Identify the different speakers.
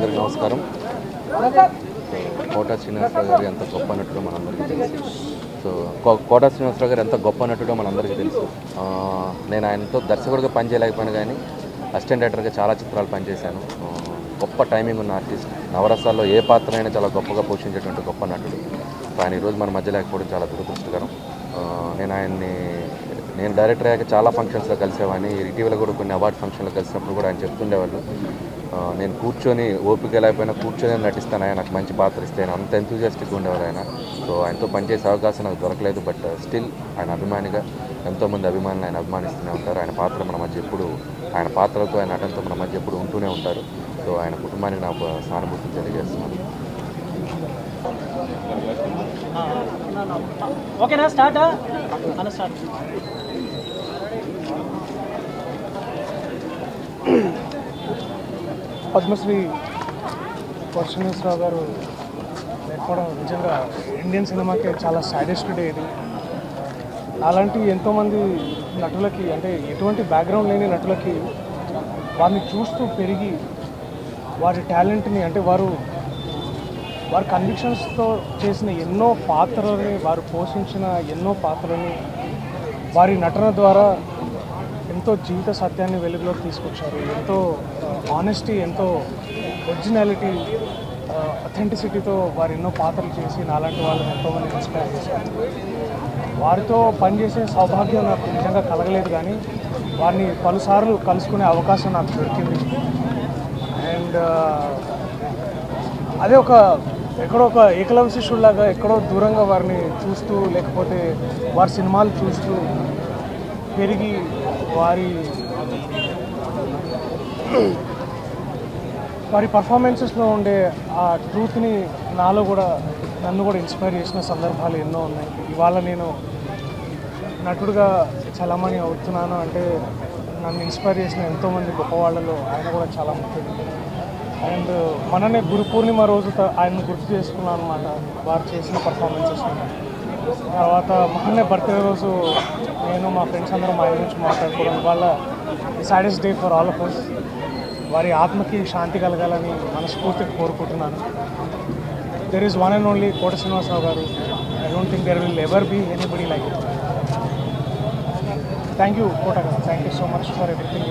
Speaker 1: అందరికీ నమస్కారం. కోట శ్రీనివాసరావు గారు ఎంత గొప్ప నటుడో మనందరికీ తెలుసు. సో కోట శ్రీనివాసరావు గారు ఎంత గొప్ప నటుడో మనందరికీ తెలుసు. నేను ఆయనతో దర్శకుడిగా పనిచేయలేకపోయాను, కానీ అసిస్టెంట్ డైరెక్టర్గా చాలా చిత్రాలు పనిచేశాను. గొప్ప టైమింగ్ ఉన్న ఆర్టిస్ట్, నవరసాల్లో ఏ పాత్ర అయినా చాలా గొప్పగా పోషించేటువంటి గొప్ప నటుడు. ఆయన ఈరోజు మన మధ్య లేకపోవడం చాలా దురదృష్టకరం. నేను డైరెక్టర్ అయ్యాక చాలా ఫంక్షన్స్లో కలిసేవాడిని. ఇటీవల కూడా కొన్ని అవార్డ్ ఫంక్షన్లో కలిసినప్పుడు కూడా ఆయన చెప్తుండేవాళ్ళు, నేను కూర్చొని ఓపిక లేకపోయినా కూర్చొని నటిస్తాను, ఆయన నాకు మంచి పాత్ర ఇస్తే, అంత ఎంతూజియాస్టిక్గా ఉండేవారు ఆయన. సో ఆయనతో పనిచేసే అవకాశం నాకు దొరకలేదు, బట్ స్టిల్ ఆయన అభిమానిగా ఎంతోమంది అభిమానులు ఆయన అభిమానిస్తూనే ఉంటారు. ఆయన పాత్ర మన మధ్య ఎప్పుడు, ఆయన పాత్రలతో ఆయన నటనతో మన మధ్య ఎప్పుడు ఉంటూనే ఉంటారు. సో ఆయన కుటుంబానికి నాకు సానుభూతిని తెలియజేస్తున్నాను.
Speaker 2: ఓకేనా స్టార్ట్ అన్న స్టార్ట్.
Speaker 3: పద్మశ్రీ కోట శ్రీనివాసరావు గారు లేకపోవడం నిజంగా ఇండియన్ సినిమాకే చాలా సాడెస్ట్ డే ఇది. అలాంటి ఎంతోమంది నటులకి, అంటే ఎటువంటి బ్యాక్గ్రౌండ్ లేని నటులకి వారిని చూస్తూ పెరిగి వారి టాలెంట్ని, అంటే వారి కన్విక్షన్స్తో చేసిన ఎన్నో పాత్రలని, వారు పోషించిన ఎన్నో పాత్రలని వారి నటన ద్వారా ఎంతో జీవిత సత్యాన్ని వెలుగులోకి తీసుకొచ్చారు. ఎంతో ఆనెస్టీ, ఎంతో ఒరిజినాలిటీ, అథెంటిసిటీతో వారు ఎన్నో పాత్రలు చేసి నాలాంటి వాళ్ళని ఎంతోమంది ఇన్స్పైర్ చేశారు. వారితో పనిచేసే సౌభాగ్యం నాకు నిజంగా కలగలేదు, కానీ వారిని పలుసార్లు కలుసుకునే అవకాశం నాకు దొరికింది. అండ్ అదే ఎక్కడో ఒక ఏకలవ్య శిష్యుడిలాగా ఎక్కడో దూరంగా వారిని చూస్తూ, లేకపోతే వారి సినిమాలు చూస్తూ పెరిగి వారి పర్ఫార్మెన్సెస్లో ఉండే ఆ ట్రూత్ని నన్ను కూడా ఇన్స్పైర్ చేసిన సందర్భాలు ఎన్నో ఉన్నాయి. ఇవాళ నేను నటుడుగా చలామణి అవుతున్నాను అంటే నన్ను ఇన్స్పైర్ చేసిన ఎంతోమంది గొప్ప వాళ్ళలో ఆయన కూడా చాలా ముఖ్యం. అండ్ మననే గురు పూర్ణిమ రోజు ఆయన్ని గుర్తు చేసుకున్నాను అనమాట, వారు చేసిన పర్ఫార్మెన్సెస్. తర్వాత మొన్నే బర్త్డే రోజు నేను మా ఫ్రెండ్స్ అందరం ఆయన గురించి మాట్లాడుకోవడం, వాళ్ళ saddest day for all of us. వారి ఆత్మకి శాంతి కలగాలని మనస్ఫూర్తిగా కోరుకుంటున్నాను. There is one and only Kota Srinivasa Rao garu. I don't think there will ever be anybody like it. Thank you Kota garu, thank you so much for everything.